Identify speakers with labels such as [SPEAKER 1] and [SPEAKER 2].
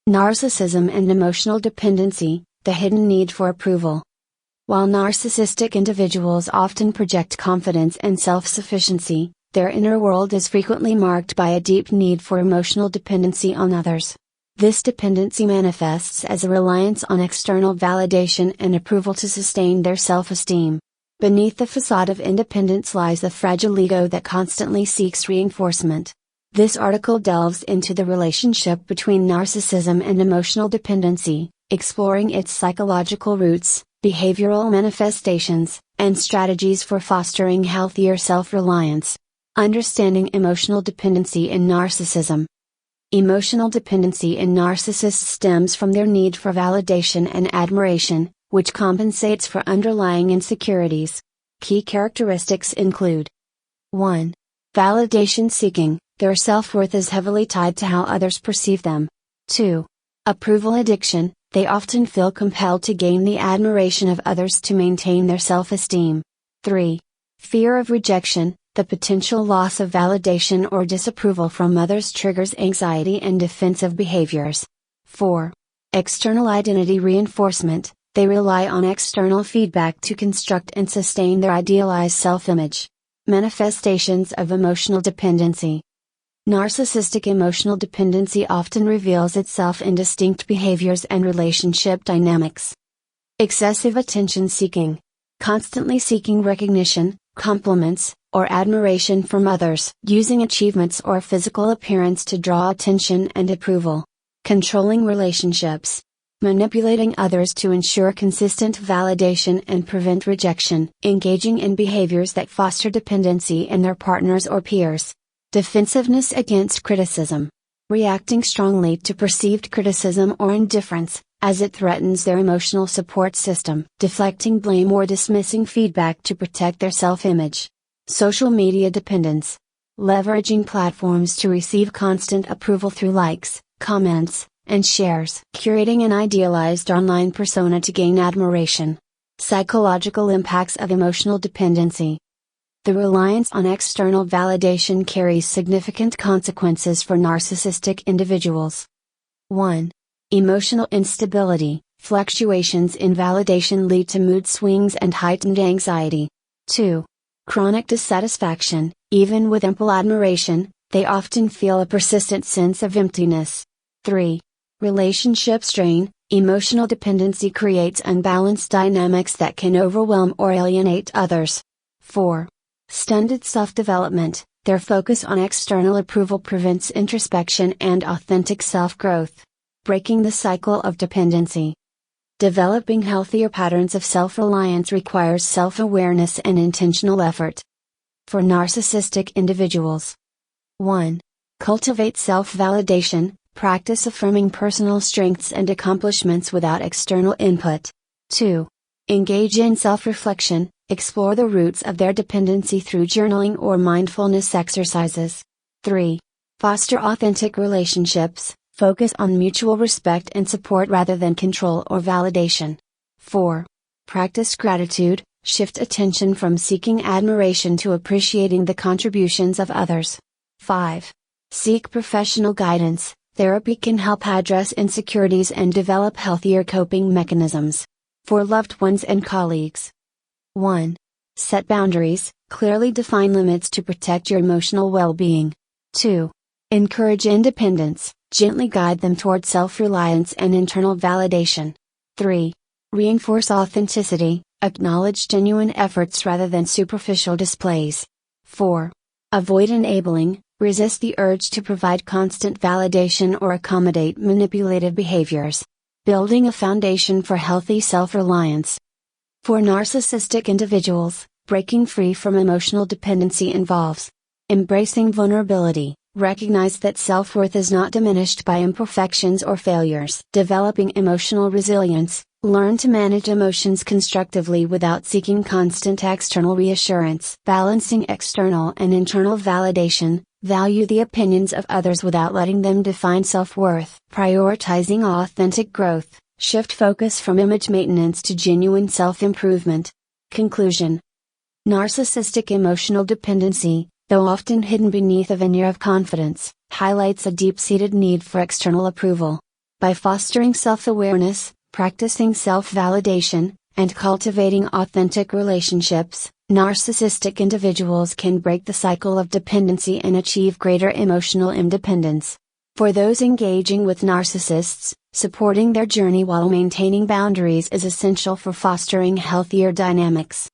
[SPEAKER 1] Narcissism and emotional dependency, the hidden need for approval. While narcissistic individuals often project confidence and self-sufficiency, their inner world is frequently marked by a deep need for emotional dependency on others. This dependency manifests as a reliance on external validation and approval to sustain their self-esteem. Beneath the facade of independence lies the fragile ego that constantly seeks reinforcement. This article delves into the relationship between narcissism and emotional dependency, exploring its psychological roots, behavioral manifestations, and strategies for fostering healthier self-reliance. Understanding emotional dependency in narcissism. Emotional dependency in narcissists stems from their need for validation and admiration, which compensates for underlying insecurities. Key characteristics include 1. Validation seeking. Their self-worth is heavily tied to how others perceive them. 2. Approval addiction. They often feel compelled to gain the admiration of others to maintain their self-esteem. 3. Fear of rejection. The potential loss of validation or disapproval from others triggers anxiety and defensive behaviors. 4. External identity reinforcement. They rely on external feedback to construct and sustain their idealized self-image. Manifestations of emotional dependency. Narcissistic emotional dependency often reveals itself in distinct behaviors and relationship dynamics. Excessive attention seeking. Constantly seeking recognition, compliments, or admiration from others, using achievements or physical appearance to draw attention and approval. Controlling relationships. Manipulating others to ensure consistent validation and prevent rejection, engaging in behaviors that foster dependency in their partners or peers. Defensiveness against criticism. Reacting strongly to perceived criticism or indifference, as it threatens their emotional support system. Deflecting blame or dismissing feedback to protect their self-image. Social media dependence. Leveraging platforms to receive constant approval through likes, comments, and shares. Curating an idealized online persona to gain admiration. Psychological impacts of emotional dependency. The reliance on external validation carries significant consequences for narcissistic individuals. 1. Emotional instability. Fluctuations in validation lead to mood swings and heightened anxiety. 2. Chronic dissatisfaction. Even with ample admiration, they often feel a persistent sense of emptiness. 3. Relationship strain. Emotional dependency creates unbalanced dynamics that can overwhelm or alienate others. 4. Stunted self-development. Their focus on external approval prevents introspection and authentic self-growth. Breaking the cycle of dependency. Developing healthier patterns of self-reliance requires self-awareness and intentional effort. For narcissistic individuals. 1. Cultivate self-validation. Practice affirming personal strengths and accomplishments without external input. 2. Engage in self-reflection. Explore the roots of their dependency through journaling or mindfulness exercises. 3. Foster authentic relationships. Focus on mutual respect and support rather than control or validation. 4. Practice gratitude. Shift attention from seeking admiration to appreciating the contributions of others. 5. Seek professional guidance. Therapy can help address insecurities and develop healthier coping mechanisms. For loved ones and colleagues. 1. Set boundaries. Clearly define limits to protect your emotional well-being. 2. Encourage independence. Gently guide them toward self-reliance and internal validation. 3. Reinforce authenticity. Acknowledge genuine efforts rather than superficial displays. 4. Avoid enabling. Resist the urge to provide constant validation or accommodate manipulative behaviors. Building a foundation for healthy self-reliance. For narcissistic individuals, breaking free from emotional dependency involves embracing vulnerability. Recognize that self-worth is not diminished by imperfections or failures. Developing emotional resilience. Learn to manage emotions constructively without seeking constant external reassurance. Balancing external and internal validation. Value the opinions of others without letting them define self-worth. Prioritizing authentic growth. Shift focus from image maintenance to genuine self-improvement. Conclusion. Narcissistic emotional dependency, though often hidden beneath a veneer of confidence, highlights a deep-seated need for external approval. By fostering self-awareness, practicing self-validation, and cultivating authentic relationships, narcissistic individuals can break the cycle of dependency and achieve greater emotional independence. For those engaging with narcissists, supporting their journey while maintaining boundaries is essential for fostering healthier dynamics.